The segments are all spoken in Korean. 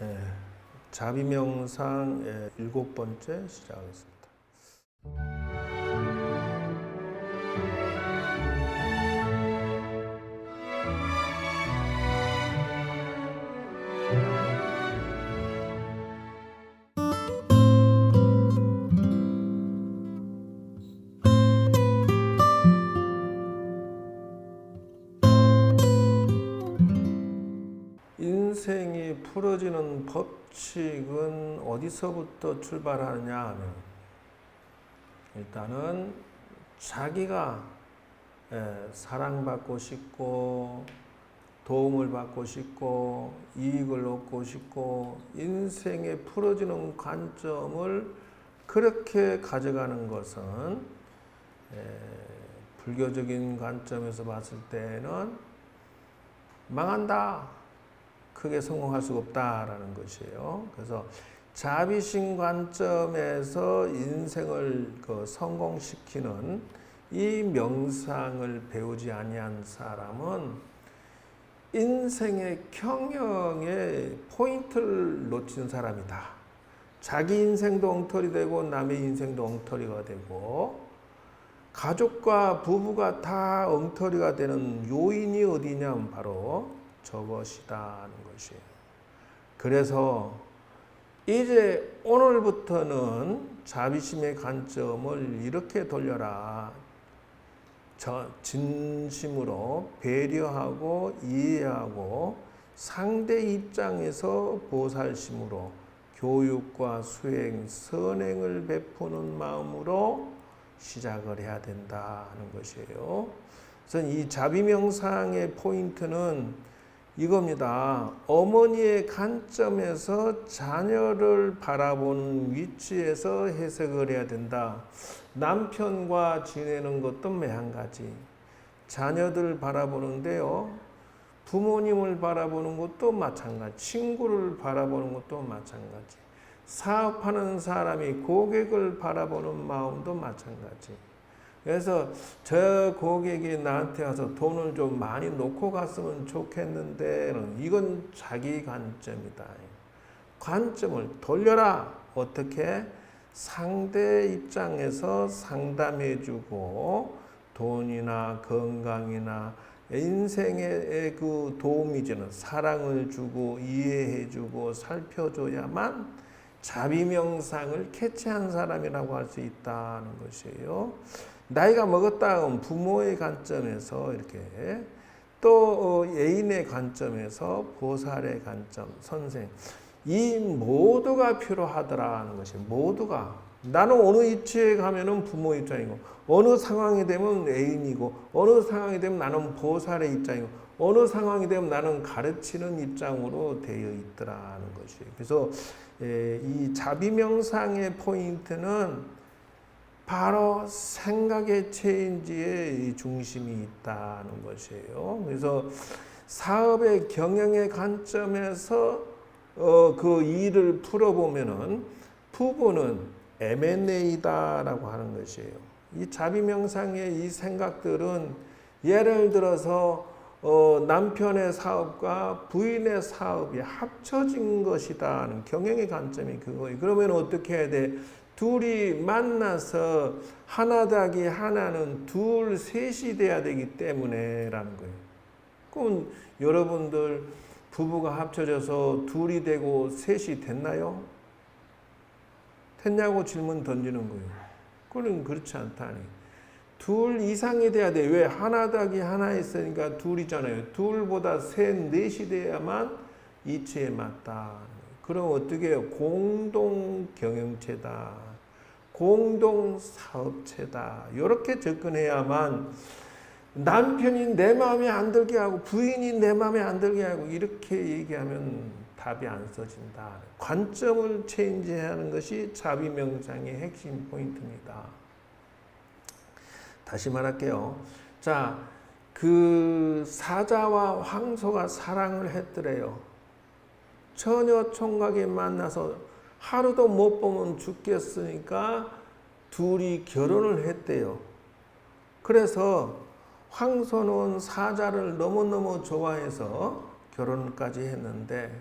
예, 자비명상 7번째 시작하겠습니다. 인생이 풀어지는 법칙은 어디서부터 출발하느냐 하면 일단은 자기가 사랑받고 싶고 도움을 받고 싶고 이익을 얻고 싶고 인생에 풀어지는 관점을 그렇게 가져가는 것은 불교적인 관점에서 봤을 때는 망한다. 크게 성공할 수가 없다라는 것이에요. 그래서 자비심 관점에서 인생을 성공시키는 이 명상을 배우지 아니한 사람은 인생의 경영의 포인트를 놓친 사람이다. 자기 인생도 엉터리 되고 남의 인생도 엉터리가 되고 가족과 부부가 다 엉터리가 되는 요인이 어디냐면 바로 저것이다는 것이에요. 그래서 이제 오늘부터는 자비심의 관점을 이렇게 돌려라. 진심으로 배려하고 이해하고 상대 입장에서 보살심으로 교육과 수행, 선행을 베푸는 마음으로 시작을 해야 된다는 것이에요. 그래서 이 자비명상의 포인트는 이겁니다. 어머니의 관점에서 자녀를 바라보는 위치에서 해석을 해야 된다. 남편과 지내는 것도 매한가지. 자녀들 바라보는데요. 부모님을 바라보는 것도 마찬가지. 친구를 바라보는 것도 마찬가지. 사업하는 사람이 고객을 바라보는 마음도 마찬가지. 그래서 저 고객이 나한테 와서 돈을 좀 많이 놓고 갔으면 좋겠는데 이건 자기 관점이다. 관점을 돌려라. 어떻게? 상대 입장에서 상담해주고 돈이나 건강이나 인생에 그 도움이 되는 사랑을 주고 이해해주고 살펴줘야만 자비명상을 캐치한 사람이라고 할 수 있다는 것이에요. 나이가 먹었다 하면 부모의 관점에서 이렇게 또 애인의 관점에서 보살의 관점, 선생 이 모두가 필요하더라는 것이 모두가 나는 어느 위치에 가면은 부모 입장이고 어느 상황이 되면 애인이고 어느 상황이 되면 나는 보살의 입장이고 어느 상황이 되면 나는 가르치는 입장으로 되어 있더라는 것이에요. 그래서 이 자비명상의 포인트는 바로 생각의 체인지에 중심이 있다는 것이에요. 그래서 사업의 경영의 관점에서 그 일을 풀어보면은 부부는 M&A다라고 하는 것이에요. 이 자비명상의 이 생각들은 예를 들어서 남편의 사업과 부인의 사업이 합쳐진 것이다는 경영의 관점이 그거예요. 그러면 어떻게 해야 돼? 둘이 만나서 하나 더하기 하나는 둘, 셋이 돼야 되기 때문에 라는 거예요. 그럼 여러분들 부부가 합쳐져서 둘이 되고 셋이 됐나요? 됐냐고 질문 던지는 거예요. 그건 그렇지 않다니. 둘 이상이 돼야 돼. 왜? 하나 더하기 하나 있으니까 둘이잖아요. 둘보다 셋, 넷이 돼야만 이치에 맞다. 그럼 어떻게 해요? 공동 경영체다. 공동 사업체다. 이렇게 접근해야만 남편이 내 마음에 안 들게 하고 부인이 내 마음에 안 들게 하고 이렇게 얘기하면 답이 안 써진다. 관점을 체인지하는 것이 자비명상의 핵심 포인트입니다. 다시 말할게요. 자, 그 사자와 황소가 사랑을 했더래요. 처녀 총각이 만나서 하루도 못 보면 죽겠으니까 둘이 결혼을 했대요. 그래서 황소는 사자를 너무너무 좋아해서 결혼까지 했는데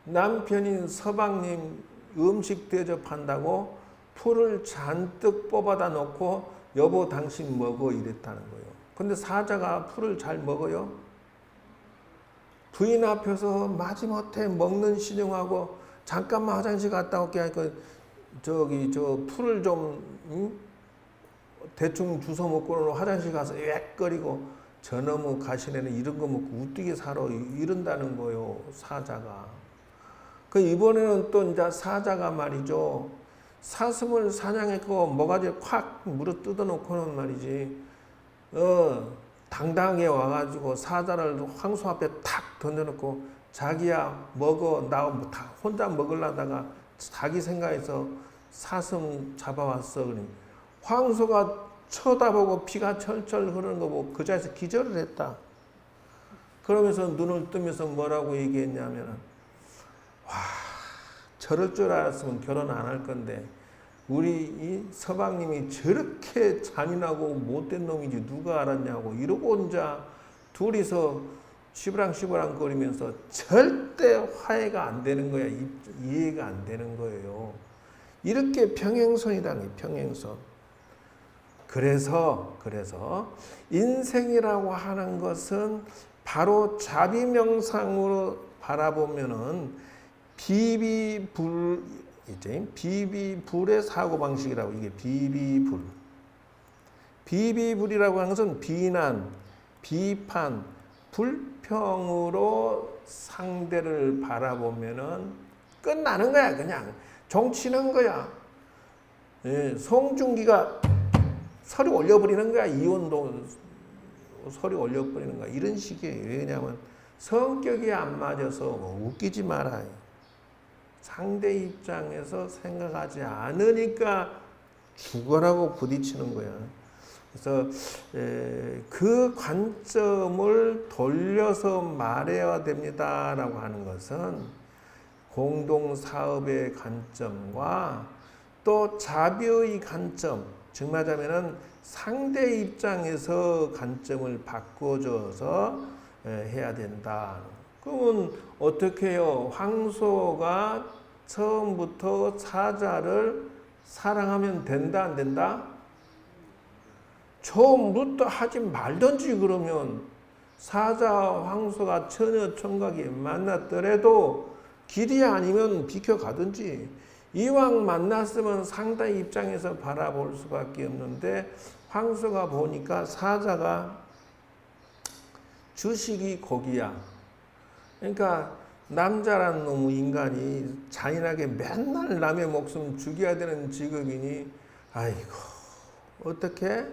남편인 서방님 음식 대접한다고 풀을 잔뜩 뽑아다 놓고 여보 당신 먹어 이랬다는 거예요. 근데 사자가 풀을 잘 먹어요? 부인 앞에서 마지못해 먹는 신용하고 잠깐만 화장실 갔다 올게 하니까 저 풀을 좀 대충 주워 먹고는 화장실 가서 웩거리고 저놈의 가시네는 이런 거 먹고 우뜨게 살아 이런다는 거예요. 사자가. 그 이번에는 또 이제 사자가 말이죠. 사슴을 사냥했고 모가지를 콱 물어 뜯어놓고는 말이지. 당당하게 와가지고 사자를 황소 앞에 탁 던져놓고 자기야 먹어 나 혼자 먹으려다가 자기 생각해서 사슴 잡아왔어. 그러니 황소가 쳐다보고 피가 철철 흐르는 거 보고 그 자리에서 기절을 했다. 그러면서 눈을 뜨면서 뭐라고 얘기했냐면 와 저럴 줄 알았으면 결혼 안 할 건데 우리 이 서방님이 저렇게 잔인하고 못된 놈인지 누가 알았냐고 이러고 혼자 둘이서 시부랑 거리면서 절대 화해가 안 되는 거야. 이해가 안 되는 거예요. 이렇게 평행선이라는 평행선. 그래서 인생이라고 하는 것은 바로 자비명상으로 바라보면은 비비불의 사고방식이라고. 이게 비비불이라고 하는 것은 비난, 비판, 불평으로 상대를 바라보면은 끝나는 거야. 그냥 종치는 거야. 송중기가 서리 올려버리는 거야. 이혼도 서리 올려버리는 거야. 이런 식이에요. 왜냐하면 성격이 안 맞아서 웃기지 말아요. 상대 입장에서 생각하지 않으니까 죽어라고 부딪히는 거야. 그래서 그 관점을 돌려서 말해야 됩니다라고 하는 것은 공동사업의 관점과 또 자비의 관점, 즉 말하자면은 상대 입장에서 관점을 바꿔줘서 해야 된다. 그러면 어떻게 해요? 황소가 처음부터 사자를 사랑하면 된다, 안 된다? 처음부터 하지 말던지. 그러면 사자, 황소가 처녀 총각이 만났더라도 길이 아니면 비켜가든지. 이왕 만났으면 상대 입장에서 바라볼 수밖에 없는데 황소가 보니까 사자가 주식이 고기야. 그러니까 남자란 놈의 인간이 잔인하게 맨날 남의 목숨 죽여야 되는 직업이니 아이고 어떻게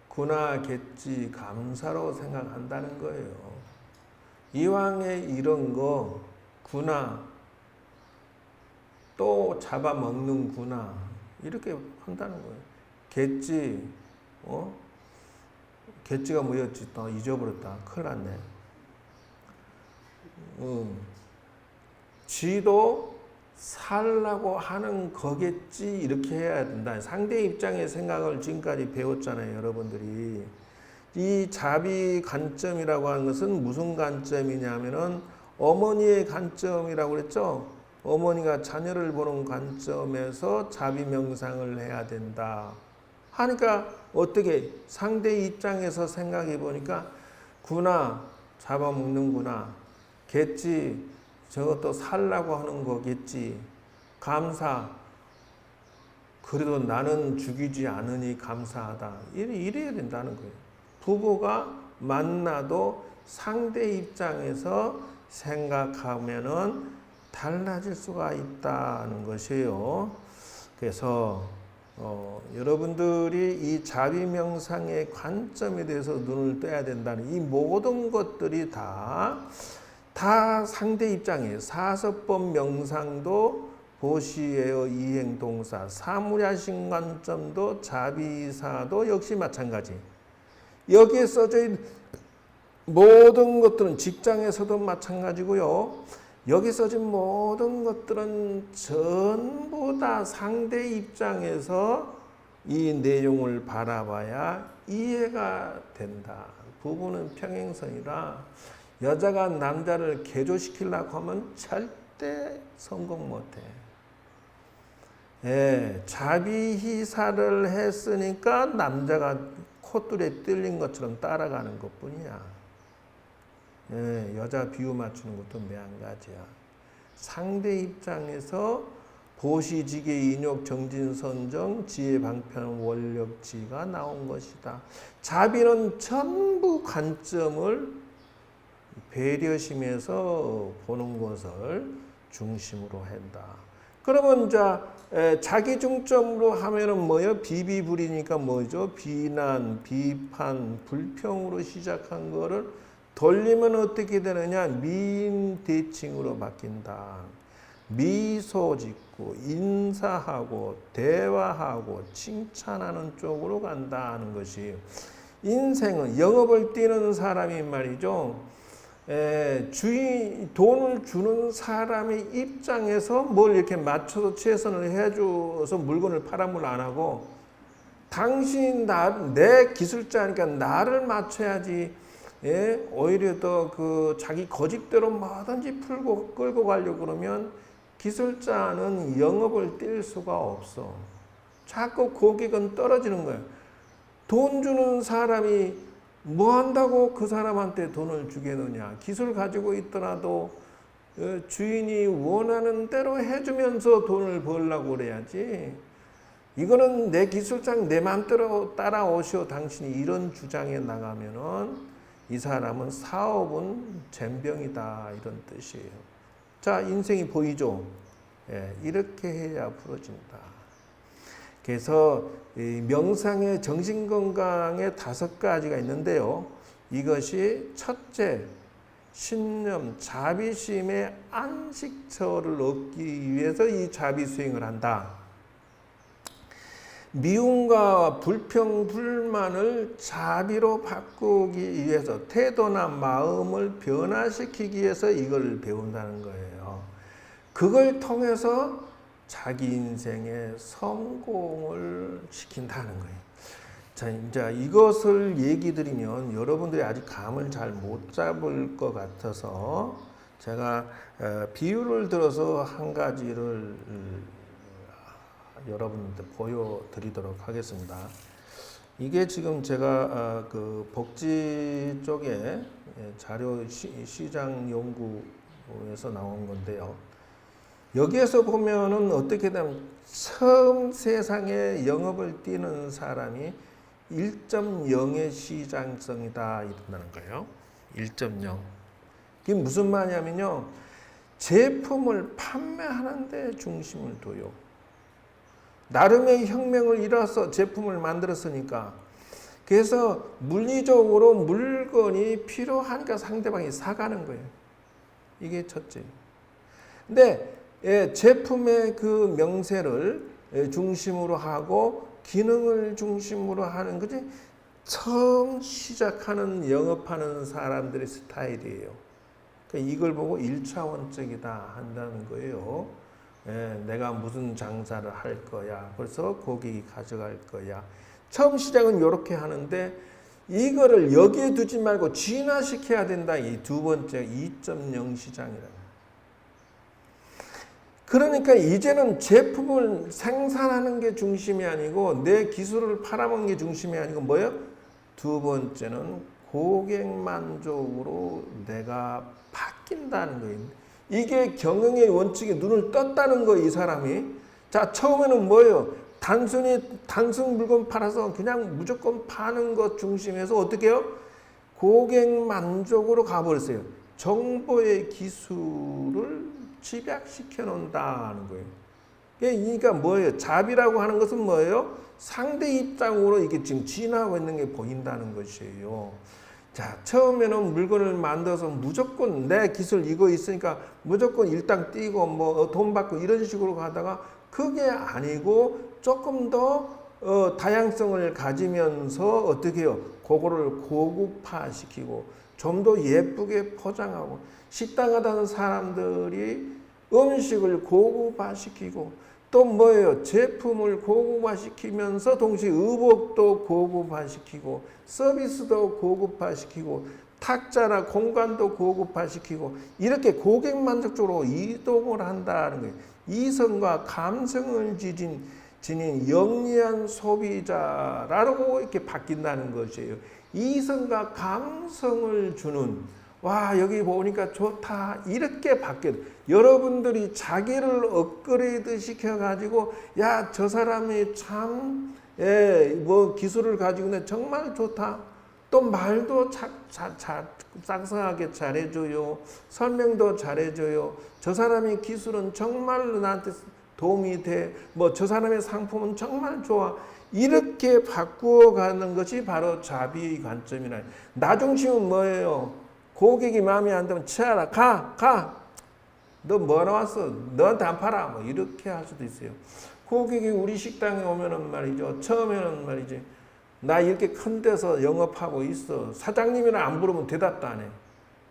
구나겠지 감사로 생각한다는 거예요. 이왕에 이런 거 구나 또 잡아먹는구나 이렇게 한다는 거예요. 갯지 갯지가 뭐였지? 또 잊어버렸다. 큰일 났네. 쥐도 살라고 하는 거겠지 이렇게 해야 된다. 상대 입장의 생각을 지금까지 배웠잖아요. 여러분들이. 이 자비 관점이라고 하는 것은 무슨 관점이냐면은 어머니의 관점이라고 그랬죠. 어머니가 자녀를 보는 관점에서 자비 명상을 해야 된다 하니까 어떻게 상대 입장에서 생각해 보니까 구나 잡아먹는구나 겠지 저것도 살라고 하는 거겠지 감사 그래도 나는 죽이지 않으니 감사하다 이래야 된다는 거예요. 부부가 만나도 상대 입장에서 생각하면은 달라질 수가 있다는 것이에요. 그래서 여러분들이 이 자비명상의 관점에 대해서 눈을 떠야 된다는 이 모든 것들이 다 상대 입장이에요. 사서법 명상도 보시에요. 이행동사 사무야신 관점도 자비사도 역시 마찬가지. 여기에 써져 있는 모든 것들은 직장에서도 마찬가지고요. 여기 써진 모든 것들은 전부 다 상대 입장에서 이 내용을 바라봐야 이해가 된다. 부부는 평행선이라 여자가 남자를 개조시키려고 하면 절대 성공 못해. 예, 자비희사를 했으니까 남자가 콧줄에 뜰린 것처럼 따라가는 것뿐이야. 예, 여자 비유 맞추는 것도 매한가지야. 상대 입장에서 보시지계 인욕 정진선정 지혜방편 원력지가 나온 것이다. 자비는 전부 관점을 배려심에서 보는 것을 중심으로 한다. 그러면 자기 중점으로 하면은 뭐예요? 비비불이니까 뭐죠? 비난, 비판, 불평으로 시작한 거를 돌리면 어떻게 되느냐? 미인 대칭으로 바뀐다. 미소 짓고 인사하고 대화하고 칭찬하는 쪽으로 간다는 것이 인생은 영업을 뛰는 사람이 말이죠. 돈을 주는 사람의 입장에서 뭘 이렇게 맞춰서 최선을 해줘서 물건을 팔아물 안 하고 당신 내 기술자니까 나를 맞춰야지. 예? 오히려 더 그 자기 고집대로 뭐든지 풀고 끌고 가려고 그러면 기술자는 영업을 뛸 수가 없어. 자꾸 고객은 떨어지는 거예요. 돈 주는 사람이 뭐 한다고 그 사람한테 돈을 주겠느냐. 기술 가지고 있더라도 주인이 원하는 대로 해주면서 돈을 벌려고 그래야지. 이거는 내 기술장 내 마음대로 따라오시오. 당신이 이런 주장에 나가면은 이 사람은 사업은 젬병이다. 이런 뜻이에요. 자, 인생이 보이죠? 예, 이렇게 해야 풀어진다. 그래서 명상의 정신건강에 5가지가 있는데요. 이것이 첫째, 신념, 자비심의 안식처를 얻기 위해서 이 자비 수행을 한다. 미움과 불평, 불만을 자비로 바꾸기 위해서 태도나 마음을 변화시키기 위해서 이걸 배운다는 거예요. 그걸 통해서 자기 인생의 성공을 시킨다는 거예요. 자, 이제 이것을 얘기 드리면 여러분들이 아직 감을 잘 못 잡을 것 같아서 제가 비유를 들어서 한 가지를 여러분들 보여드리도록 하겠습니다. 이게 지금 제가 그 복지 쪽에 자료 시장 연구에서 나온 건데요. 여기에서 보면은 어떻게 되면 처음 세상에 영업을 뛰는 사람이 1.0의 시장성이다 이런다는 거예요. 1.0. 그게 무슨 말이냐면요. 제품을 판매하는 데 중심을 둬요. 나름의 혁명을 이뤄서 제품을 만들었으니까. 그래서 물리적으로 물건이 필요하니까 상대방이 사가는 거예요. 이게 첫째. 근데 제품의 그 명세를 중심으로 하고 기능을 중심으로 하는 것이 처음 시작하는 영업하는 사람들의 스타일이에요. 그러니까 이걸 보고 1차원적이다 한다는 거예요. 내가 무슨 장사를 할 거야. 그래서 고객이 가져갈 거야. 처음 시작은 이렇게 하는데 이거를 여기에 두지 말고 진화시켜야 된다. 이 두 번째 2.0 시장이라고. 그러니까 이제는 제품을 생산하는 게 중심이 아니고 내 기술을 팔아먹는 게 중심이 아니고 뭐예요? 두 번째는 고객 만족으로 내가 바뀐다는 거예요. 이게 경영의 원칙에 눈을 떴다는 거예요, 이 사람이. 자, 처음에는 뭐예요? 단순 물건 팔아서 그냥 무조건 파는 것 중심에서 어떻게 해요? 고객 만족으로 가버렸어요. 정보의 기술을 집약시켜 놓는다는 거예요. 그러니까 뭐예요? 자비라고 하는 것은 뭐예요? 상대 입장으로 이게 지금 진화하고 있는 게 보인다는 것이에요. 자, 처음에는 물건을 만들어서 무조건 내 기술 이거 있으니까 무조건 일당 뛰고 뭐 돈 받고 이런 식으로 가다가 그게 아니고 조금 더 다양성을 가지면서 어떻게 해요? 그거를 고급화시키고 좀 더 예쁘게 포장하고 식당 가다는 사람들이 음식을 고급화시키고 또 뭐예요? 제품을 고급화시키면서 동시에 의복도 고급화시키고 서비스도 고급화시키고 탁자나 공간도 고급화시키고 이렇게 고객 만족적으로 이동을 한다는 거예요. 이성과 감성을 지닌 영리한 소비자라고 이렇게 바뀐다는 것이에요. 이성과 감성을 주는, 와 여기 보니까 좋다 이렇게 바뀌어요. 여러분들이 자기를 업그레이드 시켜가지고 야 저 사람이 참 뭐 기술을 가지고 있는데 정말 좋다. 또 말도 쌍쌍하게 잘해줘요. 설명도 잘해줘요. 저 사람의 기술은 정말 나한테 도움이 돼. 뭐 저 사람의 상품은 정말 좋아. 이렇게 바꾸어가는 것이 바로 자비의 관점이라. 나 중심은 뭐예요? 고객이 마음에 안 들면 치아라 가. 너 뭐하러 왔어? 너한테 안 팔아. 뭐 이렇게 할 수도 있어요. 고객이 우리 식당에 오면은 말이죠. 처음에는 말이지. 나 이렇게 큰 데서 영업하고 있어. 사장님이랑 안 부르면 대답도 안 해.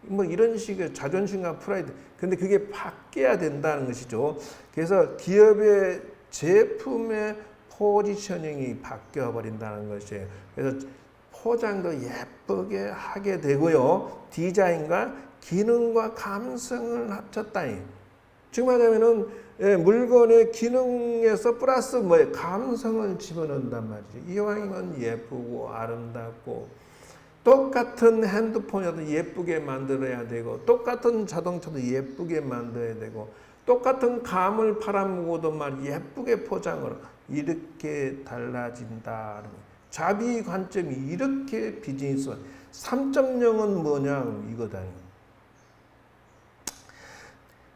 뭐 이런 식의 자존심과 프라이드. 근데 그게 바뀌어야 된다는 것이죠. 그래서 기업의 제품의 포지셔닝이 바뀌어 버린다는 것이에요. 그래서 포장도 예쁘게 하게 되고요. 디자인과 기능과 감성을 합쳤다니. 지금 하자면은 물건의 기능에서 플러스 뭐에 감성을 집어넣는단 말이죠. 이왕이면 예쁘고 아름답고 똑같은 핸드폰이라도 예쁘게 만들어야 되고 똑같은 자동차도 예쁘게 만들어야 되고 똑같은 감을 팔아먹어도 말 예쁘게 포장을 이렇게 달라진다는 거예요. 자비 관점이 이렇게 비즈니스 3.0은 뭐냐 이거다.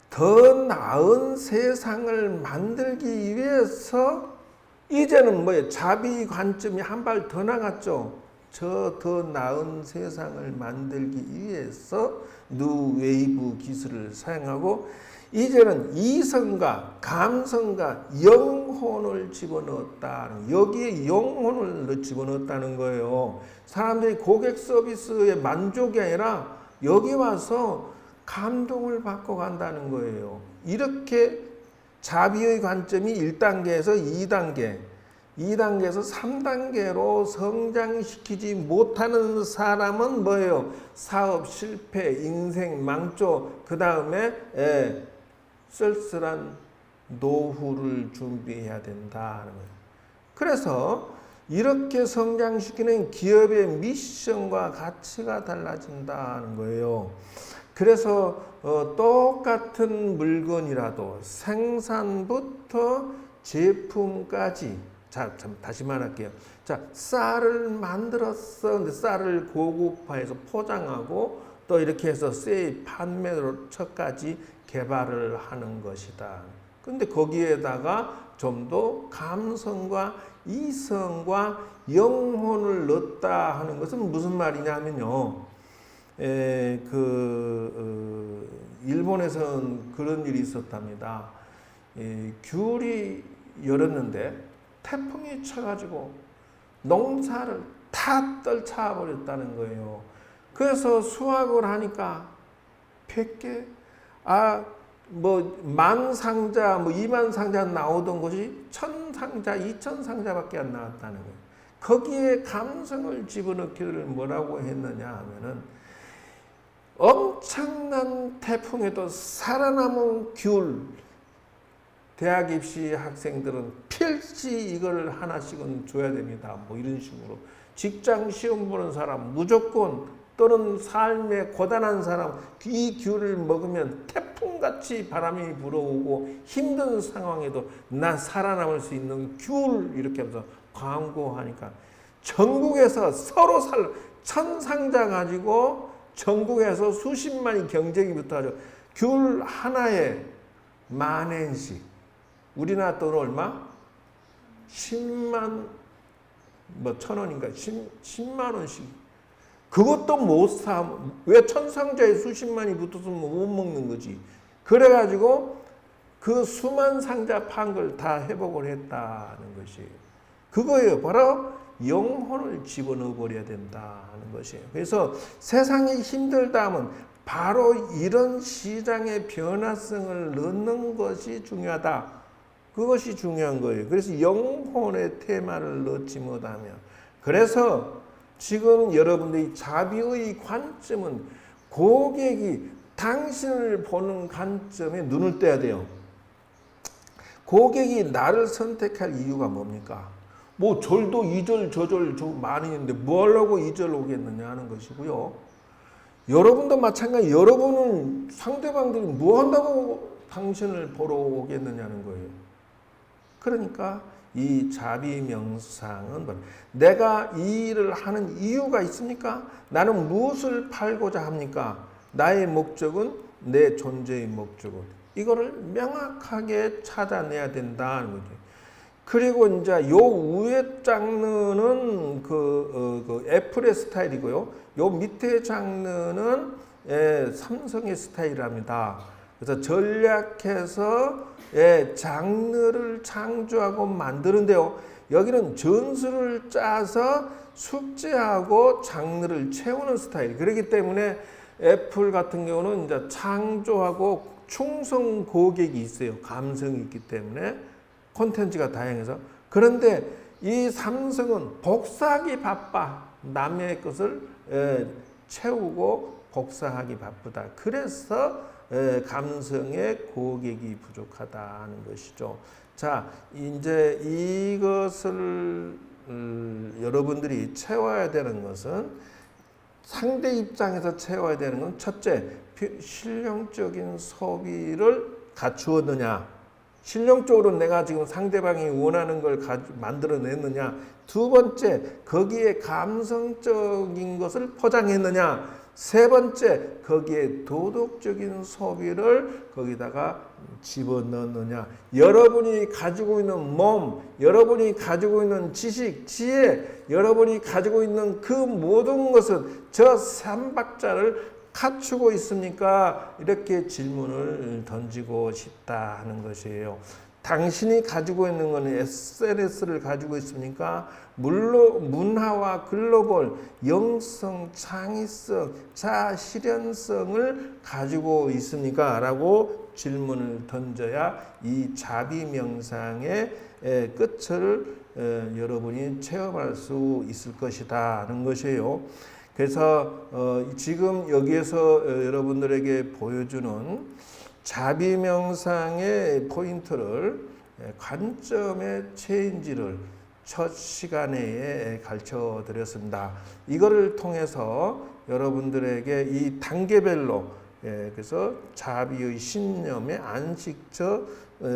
더 나은 세상을 만들기 위해서 이제는 뭐예요? 자비 관점이 한 발 더 나갔죠. 저 더 나은 세상을 만들기 위해서 뉴웨이브 기술을 사용하고 이제는 이성과 감성과 영혼을 집어넣었다. 여기에 영혼을 집어넣었다는 거예요. 사람들이 고객 서비스의 만족이 아니라 여기 와서 감동을 받고 간다는 거예요. 이렇게 자비의 관점이 1단계에서 2단계, 2단계에서 3단계로 성장시키지 못하는 사람은 뭐예요? 사업 실패, 인생 망조, 그 다음에 쓸쓸한 노후를 준비해야 된다는 거예요. 그래서 이렇게 성장시키는 기업의 미션과 가치가 달라진다는 거예요. 그래서 똑같은 물건이라도 생산부터 제품까지 다시 말할게요. 쌀을 만들었어. 근데 쌀을 고급화해서 포장하고 또 이렇게 해서 세일 판매로까지 개발을 하는 것이다. 근데 거기에다가 좀 더 감성과 이성과 영혼을 넣었다 하는 것은 무슨 말이냐면요. 일본에서는 그런 일이 있었답니다. 귤이 열었는데 태풍이 쳐가지고 농사를 다 떨쳐 버렸다는 거예요. 그래서 수확을 하니까 100개, 뭐 10,000상자, 뭐 20,000상자 나오던 것이 1,000상자, 2,000상자밖에 안 나왔다는 거예요. 거기에 감성을 집어넣기를 뭐라고 했느냐 하면은 엄청난 태풍에도 살아남은 귤, 대학 입시 학생들은 필시 이걸 하나씩은 줘야 됩니다. 뭐 이런 식으로. 직장 시험 보는 사람 무조건 또는 삶에 고단한 사람 이 귤을 먹으면 태풍같이 바람이 불어오고 힘든 상황에도 난 살아남을 수 있는 귤 이렇게 하면서 광고하니까 전국에서 서로 1,000상자 가지고 전국에서 수십만이 경쟁이 붙어가지고 귤 하나에 10,000엔씩 우리나라 돈 얼마? 10만 뭐 1,000원인가 10만 원씩 그것도 못 사. 왜 1,000상자에 수십만이 붙었으면 못 먹는 거지. 그래가지고 그 수만 상자 판 걸 다 회복을 했다는 것이에요. 그거예요. 바로 영혼을 집어넣어 버려야 된다는 것이에요. 그래서 세상이 힘들다 하면 바로 이런 시장의 변화성을 넣는 것이 중요하다. 그것이 중요한 거예요. 그래서 영혼의 테마를 넣지 못하면 그래서 지금 여러분들이 자비의 관점은 고객이 당신을 보는 관점에 눈을 떼야 돼요. 고객이 나를 선택할 이유가 뭡니까? 뭐 절도 2절 저절 많이 있는데 뭘 하고 2절 오겠느냐 하는 것이고요. 여러분도 마찬가지. 여러분은 상대방들이 뭐 한다고 당신을 보러 오겠느냐는 거예요. 그러니까 이 자비 명상은 내가 이 일을 하는 이유가 있습니까? 나는 무엇을 팔고자 합니까? 나의 목적은 내 존재의 목적은 이거를 명확하게 찾아내야 된다는 거죠. 그리고 이제 요 위에 장르는 그 애플의 스타일이고요. 요 밑에 장르는 삼성의 스타일이랍니다. 그래서 전략해서 장르를 창조하고 만드는데요. 여기는 전술을 짜서 숙제하고 장르를 채우는 스타일. 그렇기 때문에 애플 같은 경우는 이제 창조하고 충성 고객이 있어요. 감성이 있기 때문에 콘텐츠가 다양해서. 그런데 이 삼성은 복사하기 바빠. 남의 것을 채우고 복사하기 바쁘다. 그래서 감성의 고객이 부족하다는 것이죠. 자, 이제 이것을 여러분들이 채워야 되는 것은 상대 입장에서 채워야 되는 건 첫째, 실용적인 소비를 갖추었느냐. 실용적으로 내가 지금 상대방이 원하는 걸 만들어냈느냐. 두 번째, 거기에 감성적인 것을 포장했느냐. 세 번째, 거기에 도덕적인 소비를 거기다가 집어넣느냐. 여러분이 가지고 있는 몸, 여러분이 가지고 있는 지식, 지혜, 여러분이 가지고 있는 그 모든 것은 저 삼박자를 갖추고 있습니까? 이렇게 질문을 던지고 싶다 하는 것이에요. 당신이 가지고 있는 것은 SNS를 가지고 있습니까? 물론 문화와 글로벌, 영성, 창의성, 자아실현성을 가지고 있습니까? 라고 질문을 던져야 이 자비 명상의 끝을 여러분이 체험할 수 있을 것이다 하는 것이에요. 그래서 지금 여기에서 여러분들에게 보여주는 자비 명상의 포인트를 관점의 체인지를 첫 시간에 가르쳐 드렸습니다. 이거를 통해서 여러분들에게 이 단계별로 그래서 자비의 신념의 안식처,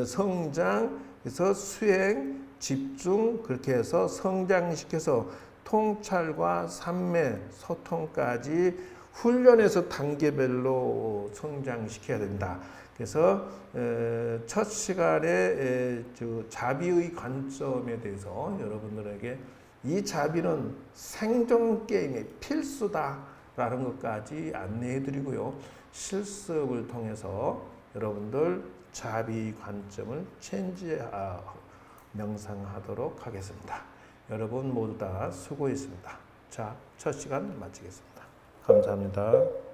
성장, 그래서 수행, 집중 그렇게 해서 성장시켜서 통찰과 산매, 소통까지 훈련해서 단계별로 성장시켜야 된다. 그래서 첫 시간에 자비의 관점에 대해서 여러분들에게 이 자비는 생존 게임의 필수다라는 것까지 안내해 드리고요. 실습을 통해서 여러분들 자비 관점을 명상하도록 하겠습니다. 여러분 모두 다 수고했습니다. 자, 첫 시간 마치겠습니다. 감사합니다.